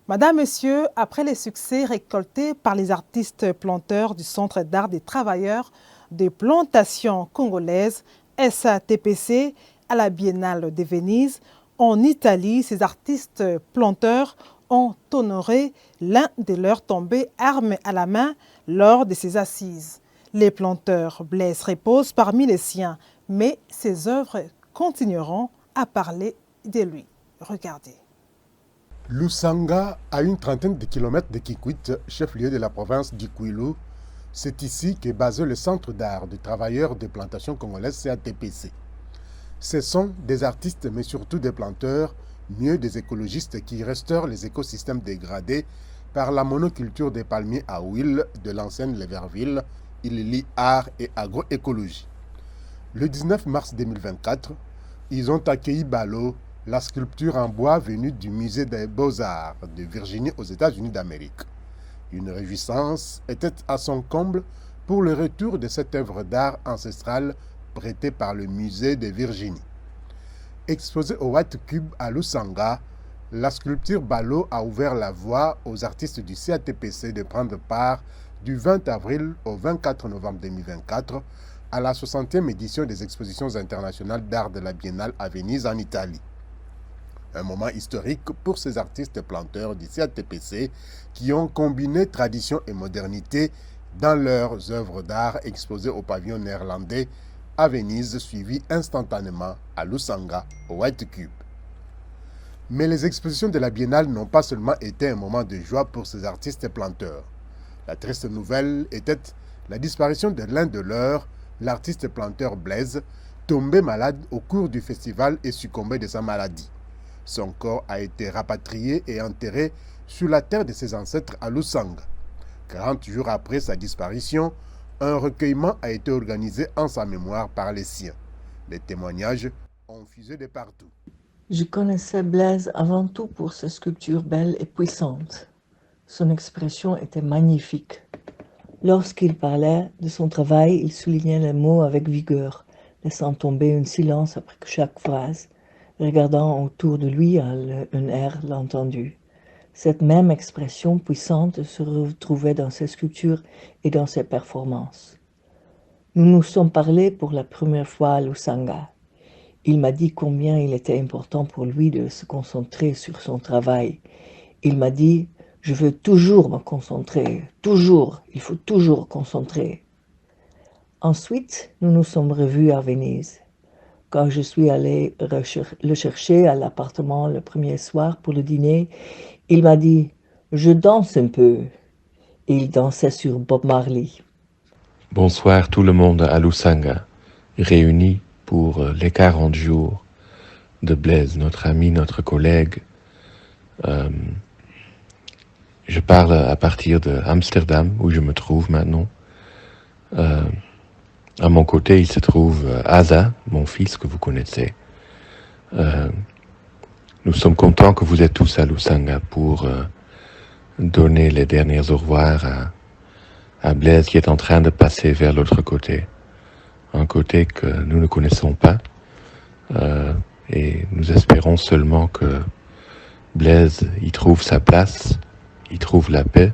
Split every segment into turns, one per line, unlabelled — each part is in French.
Madame, Monsieur, après les succès récoltés par les artistes planteurs du Centre d'art des travailleurs des plantations congolaises, SATPC, à la Biennale de Venise, en Italie, ces artistes planteurs ont honoré l'un de leurs tombés armes à la main lors de ces assises. Les planteurs Blaise reposent parmi les siens, mais ses œuvres continueront à parler de lui. Regardez.
Lusanga, à une trentaine de kilomètres de Kikwit, chef-lieu de la province du Kwilu, c'est ici qu'est basé le Centre d'art des travailleurs des plantations congolaises CATPC. Ce sont des artistes, mais surtout des planteurs, mieux des écologistes qui restaurent les écosystèmes dégradés par la monoculture des palmiers à huile de l'ancienne Leverville. Il lie art et agroécologie. Le 19 mars 2024, ils ont accueilli Balo, la sculpture en bois venue du musée des Beaux-Arts de Virginie aux États-Unis d'Amérique. Une réjouissance était à son comble pour le retour de cette œuvre d'art ancestrale prêtée par le musée de Virginie. Exposée au White Cube à Lusanga, la sculpture Balo a ouvert la voie aux artistes du CATPC de prendre part du 20 avril au 24 novembre 2024 à la 60e édition des expositions internationales d'art de la Biennale à Venise en Italie. Un moment historique pour ces artistes planteurs du CATPC qui ont combiné tradition et modernité dans leurs œuvres d'art exposées au pavillon néerlandais à Venise, suivies instantanément à Lusanga, au White Cube. Mais les expositions de la Biennale n'ont pas seulement été un moment de joie pour ces artistes planteurs. La triste nouvelle était la disparition de l'un de leurs, l'artiste planteur Blaise, tombé malade au cours du festival et succombé de sa maladie. Son corps a été rapatrié et enterré sur la terre de ses ancêtres à Lusanga. 40 jours après sa disparition, un recueillement a été organisé en sa mémoire par les siens. Les témoignages ont fusé de partout.
Je connaissais Blaise avant tout pour ses sculptures belles et puissantes. Son expression était magnifique. Lorsqu'il parlait de son travail, il soulignait les mots avec vigueur, laissant tomber un silence après chaque phrase, regardant autour de lui à un air l'entendu. Cette même expression puissante se retrouvait dans ses sculptures et dans ses performances. Nous nous sommes parlé pour la première fois à Lusanga. Il m'a dit combien il était important pour lui de se concentrer sur son travail. Il m'a dit « Je veux toujours me concentrer, toujours, il faut toujours concentrer. » Ensuite, nous nous sommes revus à Venise. Quand je suis allée le chercher à l'appartement le premier soir pour le dîner, il m'a dit « Je danse un peu ». Et il dansait sur Bob Marley.
Bonsoir tout le monde à Lusanga, réunis pour les 40 jours de Blaise, notre ami, notre collègue. Je parle à partir de Amsterdam, où je me trouve maintenant. À mon côté, il se trouve Asa, mon fils que vous connaissez. Nous sommes contents que vous êtes tous à Lusanga pour donner les derniers au revoir à Blaise qui est en train de passer vers l'autre côté. Un côté que nous ne connaissons pas. Et nous espérons seulement que Blaise y trouve sa place, y trouve la paix,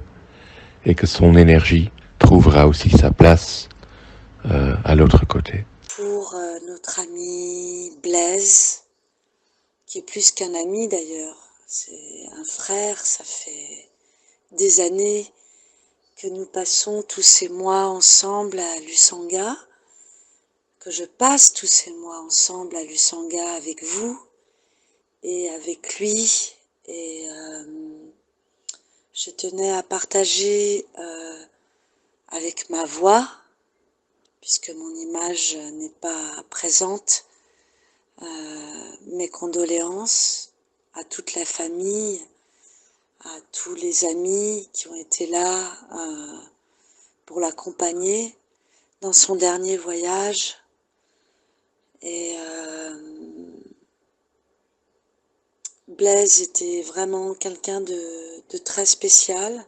et que son énergie trouvera aussi sa place à l'autre côté.
Pour notre ami Blaise, qui est plus qu'un ami d'ailleurs, c'est un frère, ça fait des années que nous passons tous ces mois ensemble à Lusanga, que je passe tous ces mois ensemble à Lusanga avec vous et avec lui. Et je tenais à partager avec ma voix, puisque mon image n'est pas présente, mes condoléances à toute la famille, à tous les amis qui ont été là pour l'accompagner dans son dernier voyage. Et Blaise était vraiment quelqu'un de très spécial.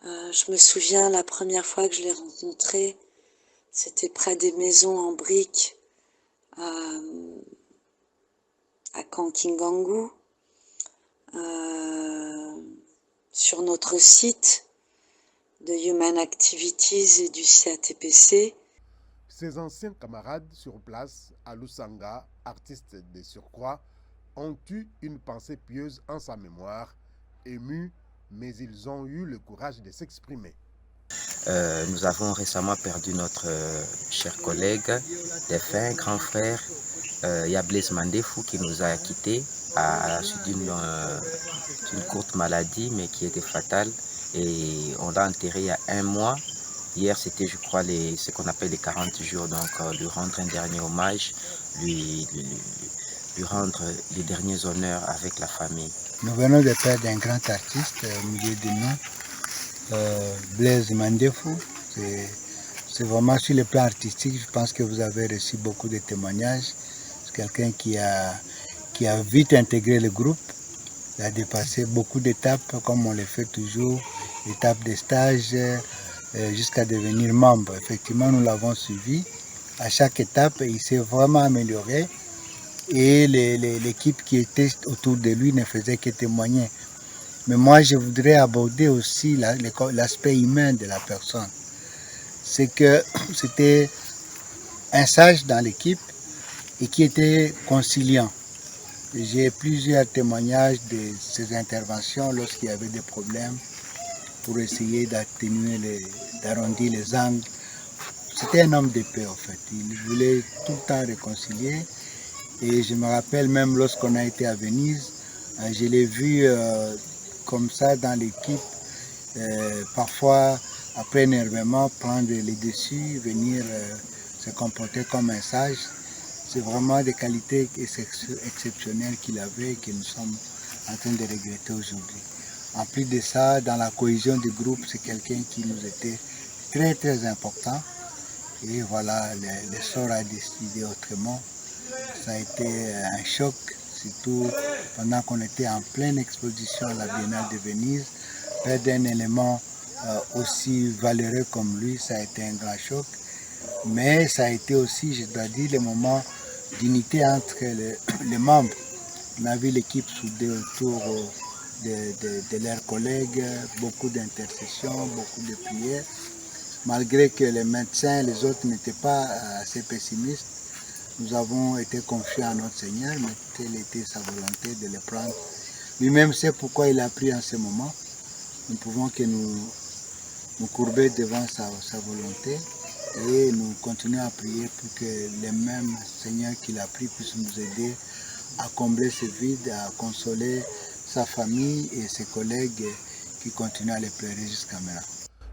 Je me souviens la première fois que je l'ai rencontré, c'était près des maisons en briques à Kankingangu. sur notre site de Human Activities et du CATPC.
Ses anciens camarades sur place à Lusanga, artistes de surcroît, ont eu une pensée pieuse en sa mémoire, émus, mais ils ont eu le courage de s'exprimer.
Nous avons récemment perdu notre cher collègue, défunt grand frère, Blaise Mandefou, qui nous a quittés à la suite d'une courte maladie, mais qui était fatale. Et on l'a enterré il y a 1 mois. Hier, c'était, je crois, ce qu'on appelle les 40 jours, donc lui rendre un dernier hommage, lui rendre les derniers honneurs avec la famille.
Nous venons de perdre un grand artiste au milieu de nous, Blaise Mandefou. C'est vraiment sur le plan artistique, je pense que vous avez reçu beaucoup de témoignages. C'est quelqu'un qui a vite intégré le groupe. Il a dépassé beaucoup d'étapes, comme on le fait toujours, étapes de stage, jusqu'à devenir membre. Effectivement, nous l'avons suivi. À chaque étape, il s'est vraiment amélioré et l'équipe qui était autour de lui ne faisait que témoigner. Mais moi, je voudrais aborder aussi l'aspect humain de la personne. C'est que c'était un sage dans l'équipe et qui était conciliant. J'ai plusieurs témoignages de ses interventions lorsqu'il y avait des problèmes pour essayer d'arrondir les angles. C'était un homme de paix en fait. Il voulait tout le temps réconcilier. Et je me rappelle même lorsqu'on a été à Venise, je l'ai vu comme ça dans l'équipe, parfois après énervement prendre les dessus, venir se comporter comme un sage. C'est vraiment des qualités exceptionnelles qu'il avait et que nous sommes en train de regretter aujourd'hui. En plus de ça, dans la cohésion du groupe, c'est quelqu'un qui nous était très très important. Et voilà, le sort a décidé autrement. Ça a été un choc, surtout pendant qu'on était en pleine exposition à la Biennale de Venise. Perdre un élément aussi valeureux comme lui, ça a été un grand choc. Mais ça a été aussi, je dois dire, le moment d'unité entre les membres. On a vu l'équipe soudée autour de leurs collègues, beaucoup d'intercessions, beaucoup de prières. Malgré que les médecins, les autres n'étaient pas assez pessimistes, nous avons été confiés à notre Seigneur, mais telle était sa volonté de le prendre. Lui-même sait pourquoi il a pris en ce moment. Nous pouvons que nous courber devant sa volonté et nous continuons à prier pour que le même Seigneur qu'il a pris puisse nous aider à combler ce vide, à consoler sa famille et ses collègues qui continuent à les pleurer jusqu'à maintenant.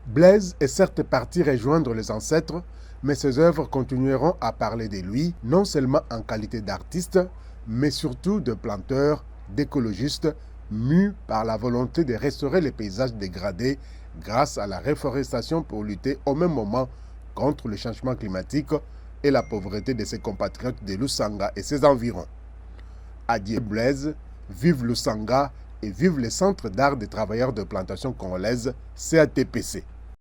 Blaise est certes parti rejoindre les ancêtres, mais ses œuvres continueront à parler de lui, non seulement en qualité d'artiste, mais surtout de planteur, d'écologiste, mu par la volonté de restaurer les paysages dégradés grâce à la reforestation pour lutter au même moment contre le changement climatique et la pauvreté de ses compatriotes de Lusanga et ses environs. Adieu Blaise, vive Lusanga et vive le Centre d'art des travailleurs de plantation congolaise, CATPC.